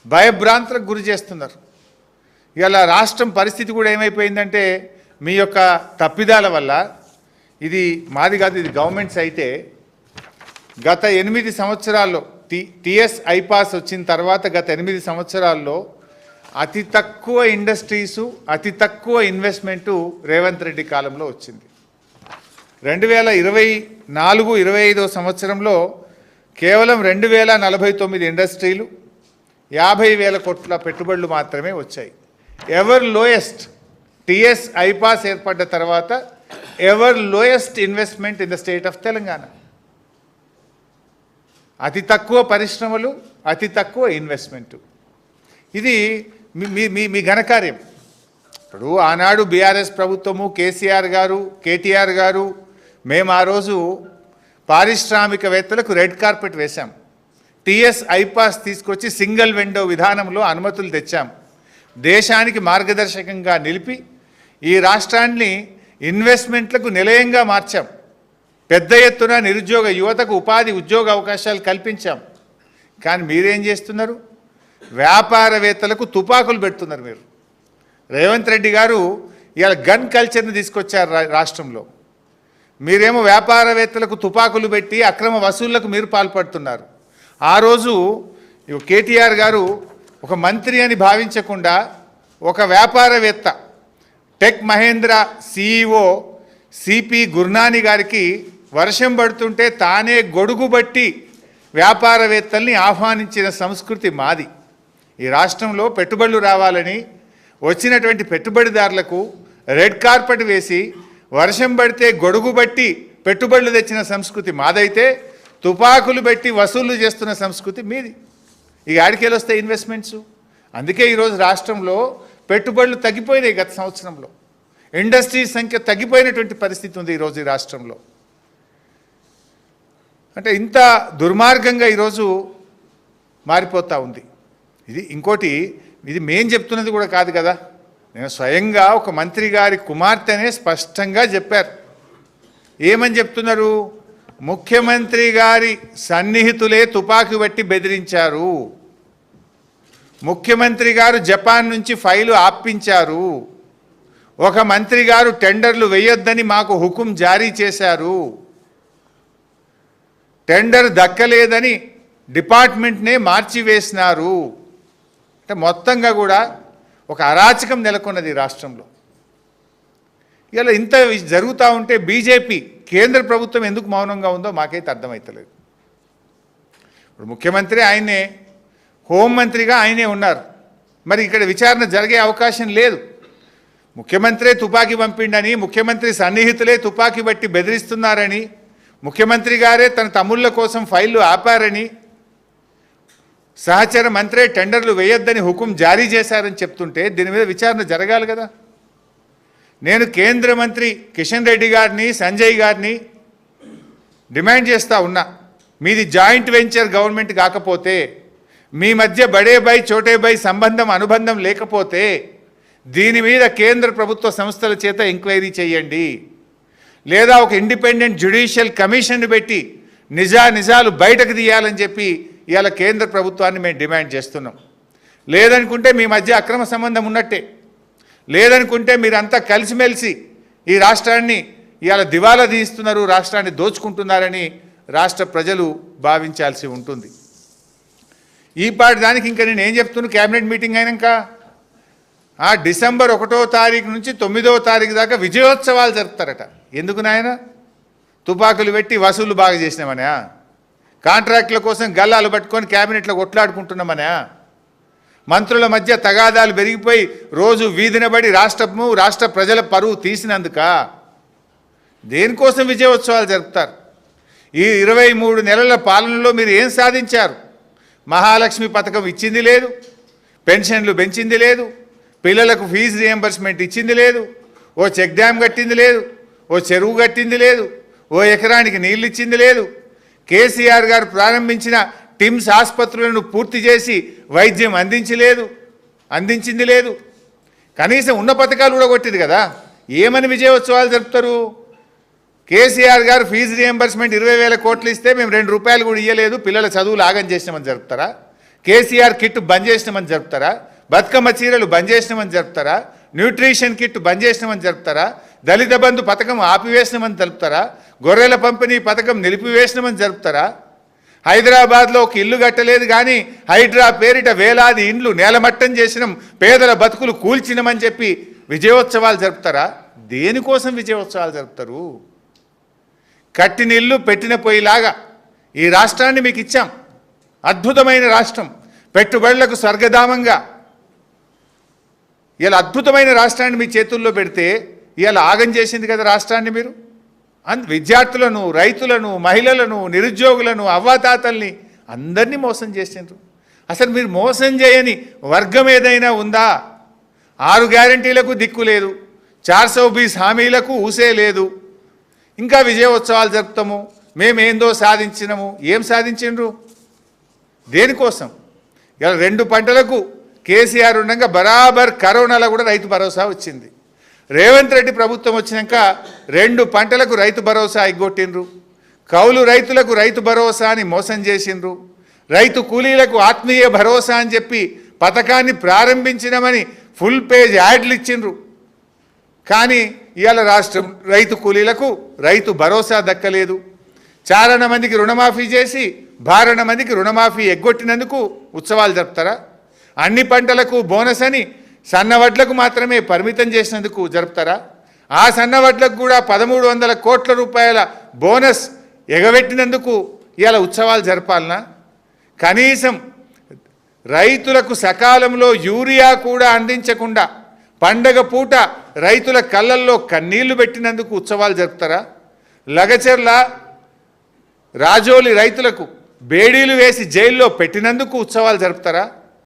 భయభ్రాంతులకు గురి చేస్తున్నారు. ఇవాళ రాష్ట్రం పరిస్థితి కూడా ఏమైపోయిందంటే మీ యొక్క తప్పిదాల వల్ల, ఇది మాది కాదు, ఇది గవర్నమెంట్ సైటే, గత 8 సంవత్సరాల్లో టీఎస్ ఐపాస్ వచ్చిన తర్వాత గత 8 సంవత్సరాల్లో అతి తక్కువ ఇండస్ట్రీసు, అతి తక్కువ ఇన్వెస్ట్మెంటు రేవంత్ రెడ్డి కాలంలో వచ్చింది. 2024-25 సంవత్సరంలో కేవలం 2049 ఇండస్ట్రీలు, 50,000 కోట్ల పెట్టుబడులు మాత్రమే వచ్చాయి. ఎవర్ లోయెస్ట్, టీఎస్ ఐపాస్ ఏర్పడ్డ తర్వాత ever lowest investment in the state of Telangana. అతి తక్కువ పరిశ్రమలు, అతి తక్కువ ఇన్వెస్ట్మెంటు. ఇది మీ ఘనకార్యం. ఇప్పుడు ఆనాడు బీఆర్ఎస్ ప్రభుత్వము, కేసీఆర్ గారు, కేటీఆర్ గారు, మేము ఆ రోజు పారిశ్రామికవేత్తలకు రెడ్ కార్పెట్ వేశాం. టీఎస్ ఐపాస్ తీసుకొచ్చి సింగిల్ విండో విధానంలో అనుమతులు తెచ్చాం. దేశానికి మార్గదర్శకంగా నిలిపి ఈ రాష్ట్రాన్ని ఇన్వెస్ట్మెంట్లకు నిలయంగా మార్చాం. పెద్ద ఎత్తున నిరుద్యోగ యువతకు ఉపాధి ఉద్యోగ అవకాశాలు కల్పించాం. కానీ మీరేం చేస్తున్నారు? వ్యాపారవేత్తలకు తుపాకులు పెడుతున్నారు. మీరు రేవంత్ రెడ్డి గారు ఇవాళ గన్ కల్చర్ని తీసుకొచ్చారు రాష్ట్రంలో. మీరేమో వ్యాపారవేత్తలకు తుపాకులు పెట్టి అక్రమ వసూళ్లకు మీరు పాల్పడుతున్నారు. ఆ రోజు కేటీఆర్ గారు ఒక మంత్రి అని భావించకుండా ఒక వ్యాపారవేత్త, tech Mahindra CEO CP Gurnani గారికి వర్షం పడుతుంటే తానే గొడుగు బట్టి వ్యాపారవేత్తల్ని ఆహ్వానించిన సంస్కృతి మాది. ఈ రాష్ట్రంలో పెట్టుబడులు రావాలని వచ్చినటువంటి పెట్టుబడిదారులకు రెడ్ కార్పెట్ వేసి వర్షం పడితే గొడుగు బట్టి పెట్టుబడులు తెచ్చిన సంస్కృతి మాదైతే, తుపాకులు పెట్టి వసూళ్లు చేస్తున్న సంస్కృతి మీది. ఈ ఆడికేలు వస్తాయి ఇన్వెస్ట్మెంట్స్. అందుకే ఈరోజు రాష్ట్రంలో పెట్టుబడులు తగ్గిపోయినాయి. గత సంవత్సరంలో ఇండస్ట్రీస్ సంఖ్య తగ్గిపోయినటువంటి పరిస్థితి ఉంది ఈరోజు ఈ రాష్ట్రంలో. అంటే ఇంత దుర్మార్గంగా ఈరోజు మారిపోతూ ఉంది. ఇది ఇంకోటి, ఇది మేం చెప్తున్నది కూడా కాదు కదా, నేను స్వయంగా ఒక మంత్రి గారి కుమార్తెనే స్పష్టంగా చెప్పారు. ఏమని చెప్తున్నారు? ముఖ్యమంత్రి గారి సన్నిహితులే తుపాకీ బట్టి బెదిరించారు, ముఖ్యమంత్రి గారు జపాన్ నుంచి ఫైలు ఆపించారు, ఒక మంత్రి గారు టెండర్లు వేయొద్దని మాకు హుకుం జారీ చేశారు, టెండర్ దక్కలేదని డిపార్ట్మెంట్నే మార్చివేసినారు. అంటే మొత్తంగా కూడా ఒక అరాచకం నెలకొన్నది రాష్ట్రంలో. ఇలా ఇంత జరుగుతూ ఉంటే బీజేపీ కేంద్ర ప్రభుత్వం ఎందుకు మౌనంగా ఉందో మాకైతే అర్థమవుతలేదు. ఇప్పుడు ముఖ్యమంత్రి ఆయనే, హోంమంత్రిగా ఆయనే ఉన్నారు. మరి ఇక్కడ విచారణ జరిగే అవకాశం లేదు. ముఖ్యమంత్రే తుపాకీ పంపిండని, ముఖ్యమంత్రి సన్నిహితులే తుపాకీ బట్టి బెదిరిస్తున్నారని, ముఖ్యమంత్రి గారే తన తమ్ముళ్ళ కోసం ఫైళ్లు ఆపారని, సహచర మంత్రే టెండర్లు వేయొద్దని హుకుం జారీ చేశారని చెప్తుంటే దీని మీద విచారణ జరగాలి కదా. నేను కేంద్ర మంత్రి కిషన్ రెడ్డి గారిని, సంజయ్ గారిని డిమాండ్ చేస్తూ ఉన్నా, మీది జాయింట్ వెంచర్ గవర్నమెంట్ కాకపోతే, మీ మధ్య బడే బై చోటే బై అనుబంధం లేకపోతే దీని మీద కేంద్ర ప్రభుత్వ సంస్థల చేత ఎంక్వైరీ చేయండి, లేదా ఒక ఇండిపెండెంట్ జ్యుడిషియల్ కమిషన్ పెట్టి నిజాలు బయటకు తీయాలని చెప్పి ఇవాళ కేంద్ర ప్రభుత్వాన్ని మేము డిమాండ్ చేస్తున్నాం. లేదనుకుంటే మీ మధ్య అక్రమ సంబంధం ఉన్నట్టే, లేదనుకుంటే మీరంతా కలిసిమెలిసి ఈ రాష్ట్రాన్ని ఇవాళ దివాలా తీస్తున్నారు, రాష్ట్రాన్ని దోచుకుంటున్నారని రాష్ట్ర ప్రజలు భావించాల్సి ఉంటుంది. ఈ పాటి దానికి ఇంకా నేను ఏం చెప్తున్నాను, క్యాబినెట్ మీటింగ్ అయినాక డిసెంబర్ 1వ తారీఖు నుంచి 9వ తారీఖు దాకా విజయోత్సవాలు జరుపుతారట. ఎందుకు నాయన? తుపాకులు పెట్టి వసూలు బాగా చేసినామనా? కాంట్రాక్టుల కోసం గల్లాలు పట్టుకొని క్యాబినెట్లో కొట్లాడుకుంటున్నామనా? మంత్రుల మధ్య తగాదాలు పెరిగిపోయి రోజు వీధినబడి రాష్ట్ర ప్రజల పరువు తీసినందుక? దేనికోసం విజయోత్సవాలు జరుపుతారు? ఈ 23 నెలల పాలనలో మీరు ఏం సాధించారు? మహాలక్ష్మి పథకం ఇచ్చింది లేదు, పెన్షన్లు పెంచింది లేదు, పిల్లలకు ఫీజు రియంబర్స్మెంట్ ఇచ్చింది లేదు, ఓ చెక్ డ్యామ్ కట్టింది లేదు, ఓ చెరువు కట్టింది లేదు, ఓ ఎకరానికి నీళ్ళు ఇచ్చింది లేదు. కేసీఆర్ గారు ప్రారంభించిన టిమ్స్ ఆసుపత్రులను పూర్తి చేసి వైద్యం అందించింది లేదు. కనీసం ఉన్న పథకాలు కూడా కొట్టింది కదా. ఏమని విజయోత్సవాలు జరుపుతారు? కేసీఆర్ గారు ఫీజు రియంబర్స్మెంట్ 20,000 కోట్లు ఇస్తే మేము 2 రూపాయలు కూడా ఇవ్వలేదు, పిల్లల చదువులు ఆగం చేసినామని జరుపుతారా? కేసీఆర్ కిట్ బంద్ చేసినామని జరుపుతారా? బతుకమ్మ చీరలు బంద్ చేసినామని జరుపుతారా? న్యూట్రిషన్ కిట్ బంద్ చేసినామని జరుపుతారా? దళిత బంధు పథకం ఆపివేసినామని తెలుపుతారా? గొర్రెల పంపిణీ పథకం నిలిపివేసినామని జరుపుతారా? హైదరాబాద్లో ఒక ఇల్లు కట్టలేదు కానీ హైడ్రా పేరిట వేలాది ఇండ్లు నేలమట్టం చేసినాం, పేదల బతుకులు కూల్చినామని చెప్పి విజయోత్సవాలు జరుపుతారా? దేనికోసం విజయోత్సవాలు జరుపుతారు? కట్టిన ఇల్లు పెట్టిన పొయ్యిలాగా ఈ రాష్ట్రాన్ని మీకు ఇచ్చాం. అద్భుతమైన రాష్ట్రం, పెట్టుబడులకు స్వర్గధామంగా ఇలా అద్భుతమైన రాష్ట్రాన్ని మీ చేతుల్లో పెడితే ఇలా ఆగం చేసింది కదా రాష్ట్రాన్ని మీరు. విద్యార్థులను, రైతులను, మహిళలను, నిరుద్యోగులను, అవ్వాతాతల్ని అందరినీ మోసం చేసిండ్రు. అసలు మీరు మోసం చేయని వర్గం ఏదైనా ఉందా? 6 గ్యారంటీలకు దిక్కు లేదు, 420 హామీలకు ఊసే లేదు. ఇంకా విజయోత్సవాలు జరుపుతాము, మేమేందో సాధించినాము. ఏం సాధించిండ్రు? దేనికోసం? ఇలా 2 పంటలకు కేసీఆర్ ఉండగా బరాబర్ కరోనాలో కూడా రైతు భరోసా వచ్చింది. రేవంత్ రెడ్డి ప్రభుత్వం వచ్చినాక 2 పంటలకు రైతు భరోసా ఎగ్గొట్టిండ్రు. కౌలు రైతులకు రైతు భరోసా అని మోసం చేసిండ్రు. రైతు కూలీలకు ఆత్మీయ భరోసా అని చెప్పి పథకాన్ని ప్రారంభించినామని ఫుల్ పేజ్ యాడ్లు ఇచ్చిండ్రు. కానీ ఇవాళ రాష్ట్రం రైతు కూలీలకు రైతు భరోసా దక్కలేదు. చారణ మందికి రుణమాఫీ చేసి భారణ మందికి రుణమాఫీ ఎగ్గొట్టినందుకు ఉత్సవాలు జరుపుతారా? అన్ని పంటలకు బోనస్ అని సన్నవడ్లకు మాత్రమే పరిమితం చేసినందుకు జరుపుతారా? ఆ సన్నవడ్లకు కూడా 1300 కోట్ల రూపాయల బోనస్ ఎగబెట్టినందుకు ఇవాళ ఉత్సవాలు జరపాలనా? కనీసం రైతులకు సకాలంలో యూరియా కూడా అందించకుండా పండగ పూట రైతుల కళ్ళల్లో కన్నీళ్లు పెట్టినందుకు ఉత్సవాలు జరుపుతారా? లగచెర్ల రాజోలి రైతులకు బేడీలు వేసి జైల్లో పెట్టినందుకు ఉత్సవాలు జరుపుతారా?